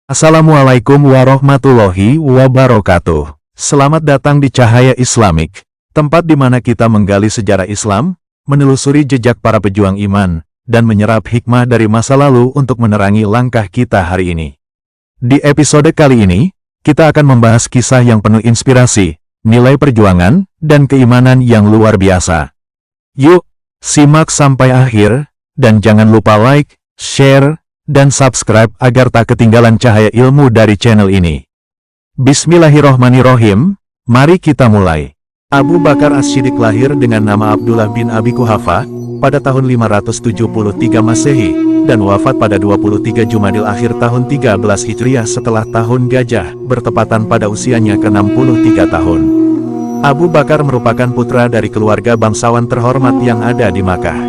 Assalamualaikum warahmatullahi wabarakatuh. Selamat datang di Cahaya Islamik, tempat di mana kita menggali sejarah Islam, menelusuri jejak para pejuang iman, dan menyerap hikmah dari masa lalu untuk menerangi langkah kita hari ini. Di episode kali ini, kita akan membahas kisah yang penuh inspirasi, nilai perjuangan, dan keimanan yang luar biasa. Yuk, simak sampai akhir, dan jangan lupa like, share, dan subscribe agar tak ketinggalan cahaya ilmu dari channel ini. Bismillahirrohmanirrohim, mari kita mulai. Abu Bakar As-Siddiq lahir dengan nama Abdullah bin Abi Quhafah pada tahun 573 Masehi, dan wafat pada 23 Jumadil Akhir tahun 13 Hijriah setelah tahun gajah, bertepatan pada usianya ke-63 tahun. Abu Bakar merupakan putra dari keluarga bangsawan terhormat yang ada di Makkah.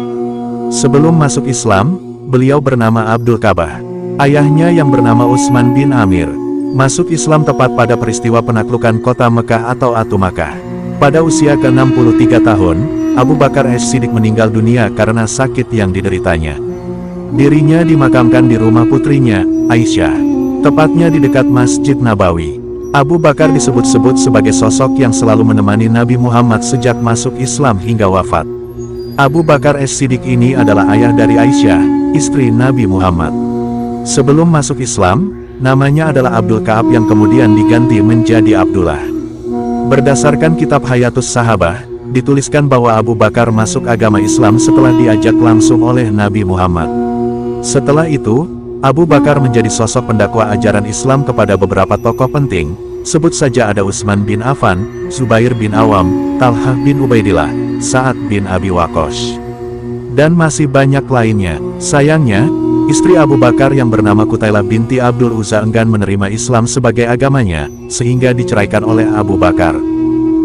Sebelum masuk Islam, beliau bernama Abdul Kabah. Ayahnya yang bernama Utsman bin Amir masuk Islam tepat pada peristiwa penaklukan kota Mekah atau Atu Makkah. Pada usia ke-63 tahun, Abu Bakar As-Siddiq meninggal dunia karena sakit yang dideritanya. Dirinya dimakamkan di rumah putrinya, Aisyah, tepatnya di dekat Masjid Nabawi. Abu Bakar disebut-sebut sebagai sosok yang selalu menemani Nabi Muhammad sejak masuk Islam hingga wafat. Abu Bakar As-Siddiq ini adalah ayah dari Aisyah, istri Nabi Muhammad. Sebelum masuk Islam, namanya adalah Abdul Ka'ab yang kemudian diganti menjadi Abdullah. Berdasarkan kitab Hayatus Sahabah, dituliskan bahwa Abu Bakar masuk agama Islam setelah diajak langsung oleh Nabi Muhammad. Setelah itu, Abu Bakar menjadi sosok pendakwah ajaran Islam kepada beberapa tokoh penting, sebut saja ada Utsman bin Affan, Zubair bin Awam, Talhah bin Ubaidillah, Sa'ad bin Abi Waqqas, dan masih banyak lainnya. Sayangnya, istri Abu Bakar yang bernama Qutailah binti Abdul Uzza enggan menerima Islam sebagai agamanya, sehingga diceraikan oleh Abu Bakar.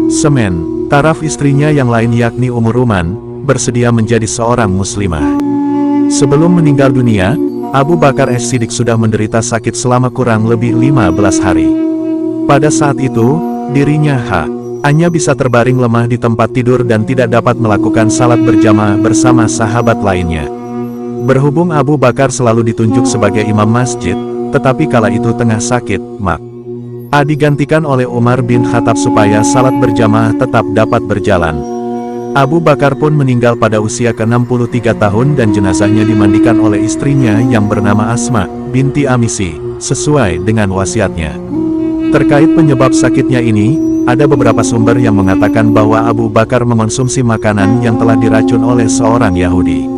Semen, taraf istrinya yang lain yakni Ummu Ruman, bersedia menjadi seorang muslimah. Sebelum meninggal dunia, Abu Bakar As-Siddiq sudah menderita sakit selama kurang lebih 15 hari. Pada saat itu, dirinya hanya bisa terbaring lemah di tempat tidur dan tidak dapat melakukan salat berjamaah bersama sahabat lainnya. Berhubung Abu Bakar selalu ditunjuk sebagai imam masjid, tetapi kala itu tengah sakit, maka digantikan oleh Umar bin Khattab supaya salat berjamaah tetap dapat berjalan. Abu Bakar pun meninggal pada usia ke-63 tahun dan jenazahnya dimandikan oleh istrinya yang bernama Asma binti Amisi, sesuai dengan wasiatnya. Terkait penyebab sakitnya ini, ada beberapa sumber yang mengatakan bahwa Abu Bakar mengonsumsi makanan yang telah diracun oleh seorang Yahudi.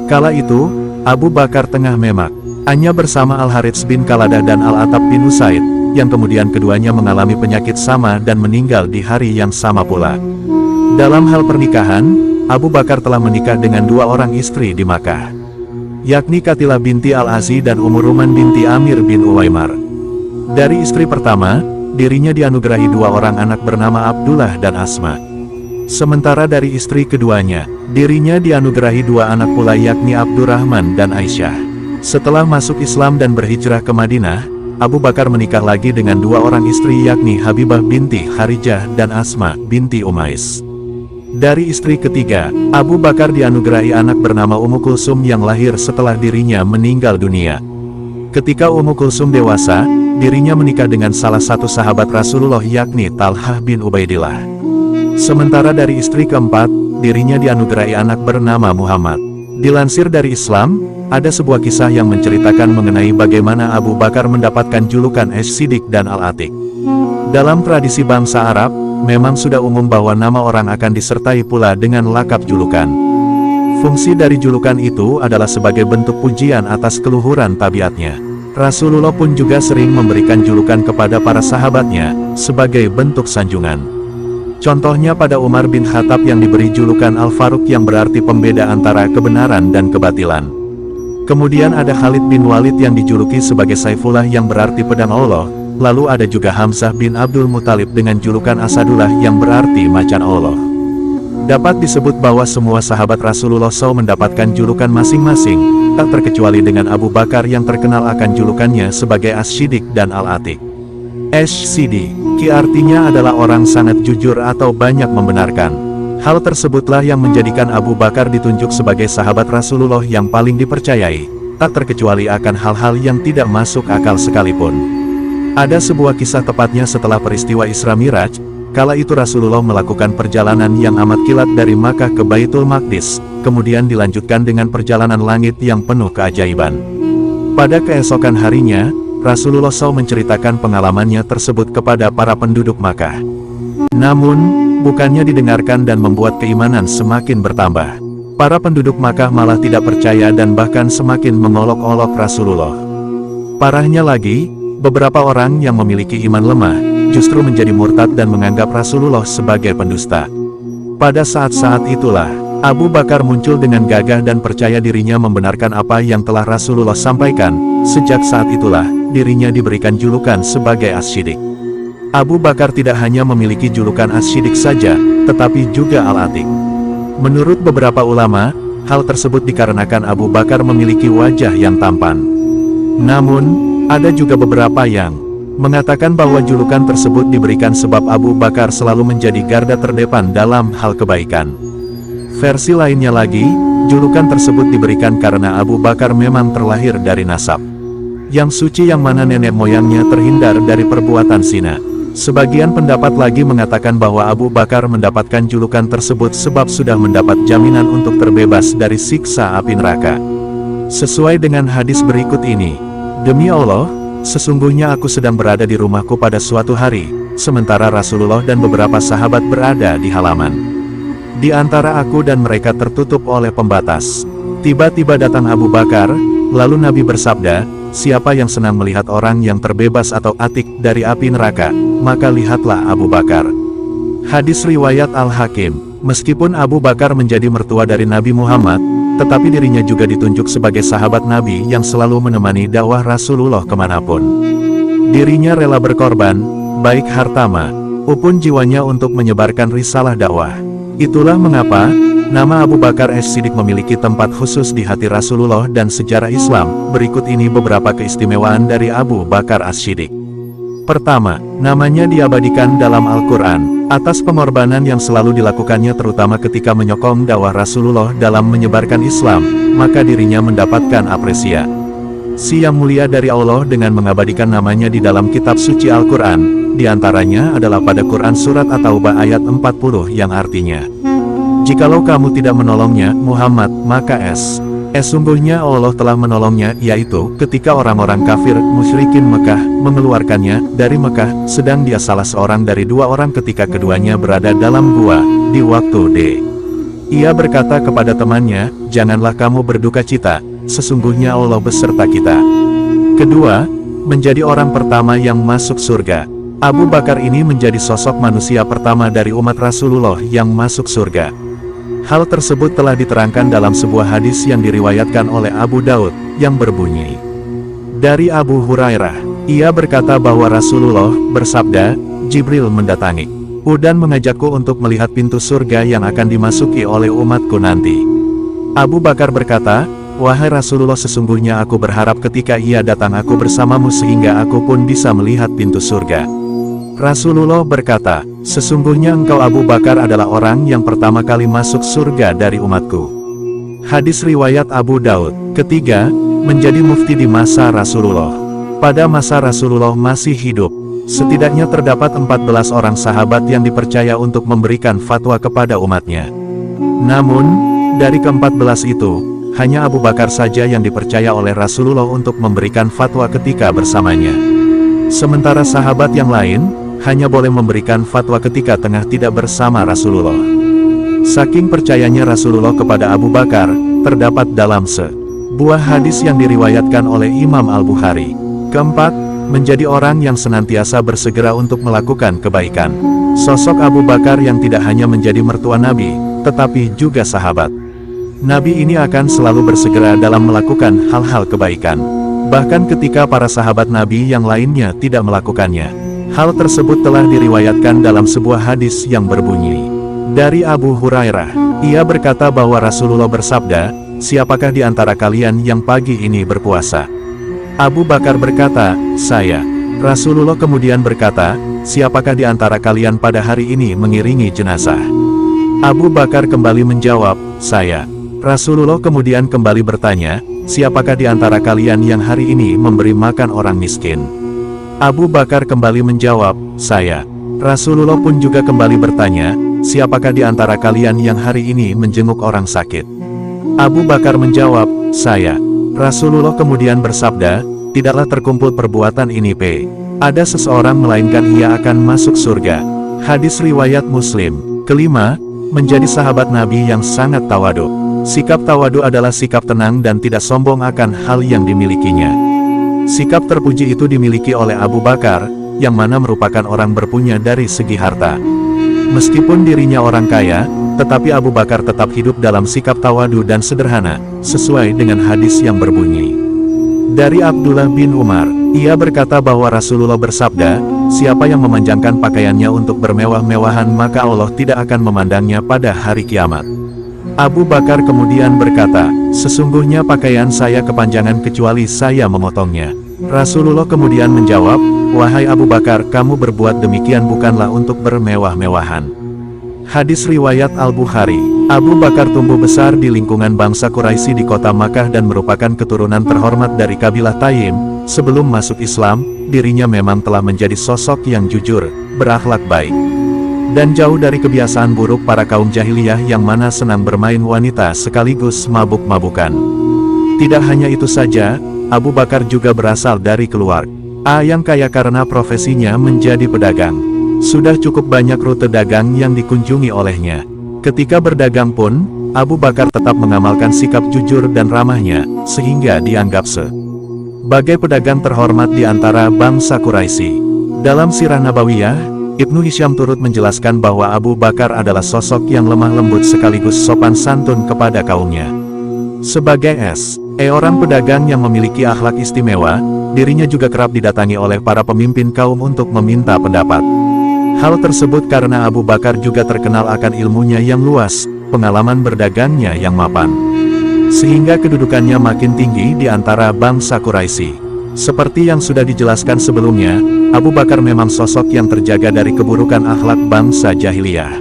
Kala itu, Abu Bakar tengah memak hanya bersama Al-Harits bin Qaladah dan Al-Atab bin Usaid, yang kemudian keduanya mengalami penyakit sama dan meninggal di hari yang sama pula. Dalam hal pernikahan, Abu Bakar telah menikah dengan dua orang istri di Makkah, yakni Qatilah binti Al-Azi dan Ummu Ruman binti Amir bin Uwaimar. Dari istri pertama, dirinya dianugerahi dua orang anak bernama Abdullah dan Asma. Sementara dari istri keduanya, dirinya dianugerahi dua anak pula yakni Abdurrahman dan Aisyah. Setelah masuk Islam dan berhijrah ke Madinah, Abu Bakar menikah lagi dengan dua orang istri yakni Habibah binti Harijah dan Asma binti Umais. Dari istri ketiga, Abu Bakar dianugerahi anak bernama Ummu Kulsum yang lahir setelah dirinya meninggal dunia. Ketika Ummu Kulsum dewasa, dirinya menikah dengan salah satu sahabat Rasulullah yakni Talhah bin Ubaidillah. Sementara dari istri keempat, dirinya dianugerahi anak bernama Muhammad. Dilansir dari Islam, ada sebuah kisah yang menceritakan mengenai bagaimana Abu Bakar mendapatkan julukan As-Siddiq dan Al-Atiq. Dalam tradisi bangsa Arab, memang sudah umum bahwa nama orang akan disertai pula dengan lakap julukan. Fungsi dari julukan itu adalah sebagai bentuk pujian atas keluhuran tabiatnya. Rasulullah pun juga sering memberikan julukan kepada para sahabatnya, sebagai bentuk sanjungan. Contohnya pada Umar bin Khattab yang diberi julukan Al-Faruq yang berarti pembeda antara kebenaran dan kebatilan. Kemudian ada Khalid bin Walid yang dijuluki sebagai Saifullah yang berarti pedang Allah, lalu ada juga Hamzah bin Abdul Muthalib dengan julukan Asadullah yang berarti macan Allah. Dapat disebut bahwa semua sahabat Rasulullah SAW mendapatkan julukan masing-masing, tak terkecuali dengan Abu Bakar yang terkenal akan julukannya sebagai As-Siddiq dan Al-Atiq. As-Siddiq artinya adalah orang sangat jujur atau banyak membenarkan. Hal tersebutlah yang menjadikan Abu Bakar ditunjuk sebagai sahabat Rasulullah yang paling dipercayai, tak terkecuali akan hal-hal yang tidak masuk akal sekalipun. Ada sebuah kisah tepatnya setelah peristiwa Isra Miraj, kala itu Rasulullah melakukan perjalanan yang amat kilat dari Makkah ke Baitul Maqdis, kemudian dilanjutkan dengan perjalanan langit yang penuh keajaiban. Pada keesokan harinya, Rasulullah SAW menceritakan pengalamannya tersebut kepada para penduduk Makkah. Namun, bukannya didengarkan dan membuat keimanan semakin bertambah. Para penduduk Makkah malah tidak percaya dan bahkan semakin mengolok-olok Rasulullah. Parahnya lagi, beberapa orang yang memiliki iman lemah, justru menjadi murtad dan menganggap Rasulullah sebagai pendusta. Pada saat-saat itulah, Abu Bakar muncul dengan gagah dan percaya dirinya membenarkan apa yang telah Rasulullah sampaikan. Sejak saat itulah, dirinya diberikan julukan sebagai As-Siddiq. Abu Bakar tidak hanya memiliki julukan As-Siddiq saja, tetapi juga Al-Atiq. Menurut beberapa ulama, hal tersebut dikarenakan Abu Bakar memiliki wajah yang tampan. Namun, ada juga beberapa yang mengatakan bahwa julukan tersebut diberikan sebab Abu Bakar selalu menjadi garda terdepan dalam hal kebaikan. Versi lainnya lagi, julukan tersebut diberikan karena Abu Bakar memang terlahir dari nasab yang suci yang mana nenek moyangnya terhindar dari perbuatan zina. Sebagian pendapat lagi mengatakan bahwa Abu Bakar mendapatkan julukan tersebut sebab sudah mendapat jaminan untuk terbebas dari siksa api neraka. Sesuai dengan hadis berikut ini, "Demi Allah, sesungguhnya aku sedang berada di rumahku pada suatu hari, sementara Rasulullah dan beberapa sahabat berada di halaman. Di antara aku dan mereka tertutup oleh pembatas. Tiba-tiba datang Abu Bakar, lalu Nabi bersabda, 'Siapa yang senang melihat orang yang terbebas atau atik dari api neraka, maka lihatlah Abu Bakar.'" Hadis riwayat Al-Hakim. Meskipun Abu Bakar menjadi mertua dari Nabi Muhammad, tetapi dirinya juga ditunjuk sebagai sahabat Nabi yang selalu menemani dakwah Rasulullah kemanapun. Dirinya rela berkorban, baik harta maupun jiwanya untuk menyebarkan risalah dakwah. Itulah mengapa nama Abu Bakar As-Siddiq memiliki tempat khusus di hati Rasulullah dan sejarah Islam. Berikut ini beberapa keistimewaan dari Abu Bakar As-Siddiq. Pertama, namanya diabadikan dalam Al-Quran, atas pengorbanan yang selalu dilakukannya terutama ketika menyokong dakwah Rasulullah dalam menyebarkan Islam, maka dirinya mendapatkan apresiasi yang mulia dari Allah dengan mengabadikan namanya di dalam kitab suci Al-Quran. Di antaranya adalah pada Quran Surat At-Taubah ayat 40 yang artinya, "Jikalau kamu tidak menolongnya, Muhammad, maka sungguhnya Allah telah menolongnya," yaitu ketika orang-orang kafir musyrikin Mekah mengeluarkannya dari Mekah, sedang dia salah seorang dari dua orang ketika keduanya berada dalam gua, di waktu ia berkata kepada temannya, "Janganlah kamu berduka cita, sesungguhnya Allah beserta kita." Kedua, menjadi orang pertama yang masuk surga. Abu Bakar ini menjadi sosok manusia pertama dari umat Rasulullah yang masuk surga. Hal tersebut telah diterangkan dalam sebuah hadis yang diriwayatkan oleh Abu Daud, yang berbunyi, dari Abu Hurairah, ia berkata bahwa Rasulullah bersabda, "Jibril mendatangiku dan mengajakku untuk melihat pintu surga yang akan dimasuki oleh umatku nanti." Abu Bakar berkata, "Wahai Rasulullah, sesungguhnya aku berharap ketika ia datang aku bersamamu sehingga aku pun bisa melihat pintu surga." Rasulullah berkata, "Sesungguhnya engkau Abu Bakar adalah orang yang pertama kali masuk surga dari umatku." Hadis riwayat Abu Daud. Ketiga, menjadi mufti di masa Rasulullah. Pada masa Rasulullah masih hidup, setidaknya terdapat 14 orang sahabat yang dipercaya untuk memberikan fatwa kepada umatnya. Namun, dari ke-14 itu, hanya Abu Bakar saja yang dipercaya oleh Rasulullah untuk memberikan fatwa ketika bersamanya. Sementara sahabat yang lain hanya boleh memberikan fatwa ketika tengah tidak bersama Rasulullah. Saking percayanya Rasulullah kepada Abu Bakar, terdapat dalam sebuah hadis yang diriwayatkan oleh Imam Al-Bukhari. Keempat, menjadi orang yang senantiasa bersegera untuk melakukan kebaikan. Sosok Abu Bakar yang tidak hanya menjadi mertua Nabi, tetapi juga sahabat Nabi ini akan selalu bersegera dalam melakukan hal-hal kebaikan. Bahkan ketika para sahabat Nabi yang lainnya tidak melakukannya. Hal tersebut telah diriwayatkan dalam sebuah hadis yang berbunyi, dari Abu Hurairah, ia berkata bahwa Rasulullah bersabda, "Siapakah di antara kalian yang pagi ini berpuasa?" Abu Bakar berkata, "Saya." Rasulullah kemudian berkata, "Siapakah di antara kalian pada hari ini mengiringi jenazah?" Abu Bakar kembali menjawab, "Saya." Rasulullah kemudian kembali bertanya, siapakah di antara kalian yang hari ini memberi makan orang miskin? Abu Bakar kembali menjawab, saya. Rasulullah pun juga kembali bertanya, siapakah di antara kalian yang hari ini menjenguk orang sakit? Abu Bakar menjawab, saya. Rasulullah kemudian bersabda, tidaklah terkumpul perbuatan ini ada seseorang melainkan ia akan masuk surga. Hadis riwayat Muslim. Kelima, menjadi sahabat Nabi yang sangat tawadu. Sikap tawadu adalah sikap tenang dan tidak sombong akan hal yang dimilikinya. Sikap terpuji itu dimiliki oleh Abu Bakar, yang mana merupakan orang berpunya dari segi harta. Meskipun dirinya orang kaya, tetapi Abu Bakar tetap hidup dalam sikap tawadu dan sederhana, sesuai dengan hadis yang berbunyi. Dari Abdullah bin Umar, ia berkata bahwa Rasulullah bersabda, siapa yang memanjangkan pakaiannya untuk bermewah-mewahan maka Allah tidak akan memandangnya pada hari kiamat. Abu Bakar kemudian berkata, sesungguhnya pakaian saya kepanjangan kecuali saya memotongnya. Rasulullah kemudian menjawab, wahai Abu Bakar, kamu berbuat demikian bukanlah untuk bermewah-mewahan. Hadis riwayat Al-Bukhari. Abu Bakar tumbuh besar di lingkungan bangsa Quraisy di kota Makkah dan merupakan keturunan terhormat dari kabilah Taim. Sebelum masuk Islam, dirinya memang telah menjadi sosok yang jujur, berakhlak baik, dan jauh dari kebiasaan buruk para kaum jahiliyah yang mana senang bermain wanita sekaligus mabuk-mabukan. Tidak hanya itu saja, Abu Bakar juga berasal dari keluarga yang kaya karena profesinya menjadi pedagang. Sudah cukup banyak rute dagang yang dikunjungi olehnya. Ketika berdagang pun, Abu Bakar tetap mengamalkan sikap jujur dan ramahnya, sehingga dianggap sebagai pedagang terhormat di antara bangsa Quraisy. Dalam Sirah Nabawiyah, Ibnu Hisham turut menjelaskan bahwa Abu Bakar adalah sosok yang lemah lembut sekaligus sopan santun kepada kaumnya. Sebagai orang pedagang yang memiliki akhlak istimewa, dirinya juga kerap didatangi oleh para pemimpin kaum untuk meminta pendapat. Hal tersebut karena Abu Bakar juga terkenal akan ilmunya yang luas, pengalaman berdagangnya yang mapan, sehingga kedudukannya makin tinggi di antara bangsa Quraisy. Seperti yang sudah dijelaskan sebelumnya, Abu Bakar memang sosok yang terjaga dari keburukan akhlak bangsa jahiliyah.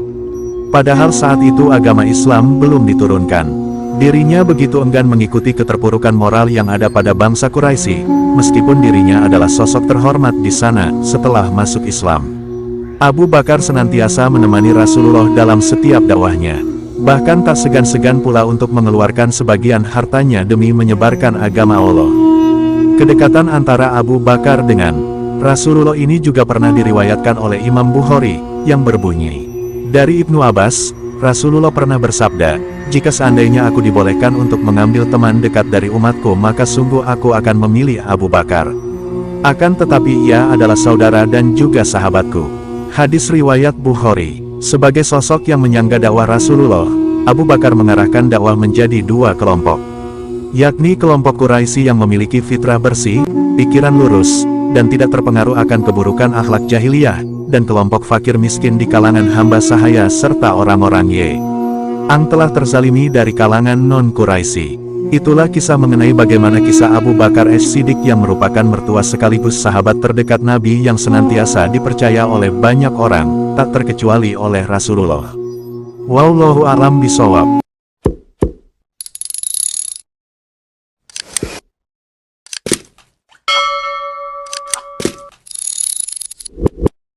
Padahal saat itu agama Islam belum diturunkan. Dirinya begitu enggan mengikuti keterpurukan moral yang ada pada bangsa Quraisy, meskipun dirinya adalah sosok terhormat di sana setelah masuk Islam. Abu Bakar senantiasa menemani Rasulullah dalam setiap dakwahnya. Bahkan tak segan-segan pula untuk mengeluarkan sebagian hartanya demi menyebarkan agama Allah. Kedekatan antara Abu Bakar dengan Rasulullah ini juga pernah diriwayatkan oleh Imam Bukhari, yang berbunyi, dari Ibnu Abbas, Rasulullah pernah bersabda, jika seandainya aku dibolehkan untuk mengambil teman dekat dari umatku maka sungguh aku akan memilih Abu Bakar. Akan tetapi ia adalah saudara dan juga sahabatku. Hadis riwayat Bukhari. Sebagai sosok yang menyangga dakwah Rasulullah, Abu Bakar mengarahkan dakwah menjadi dua kelompok, yakni kelompok Quraisy yang memiliki fitrah bersih, pikiran lurus, dan tidak terpengaruh akan keburukan akhlak jahiliyah, dan kelompok fakir miskin di kalangan hamba sahaya serta orang-orang yang telah terzalimi dari kalangan non-Quraisy. Itulah kisah mengenai bagaimana kisah Abu Bakar As-Siddiq yang merupakan mertua sekaligus sahabat terdekat Nabi yang senantiasa dipercaya oleh banyak orang, tak terkecuali oleh Rasulullah. Wallahu a'lam bishawab.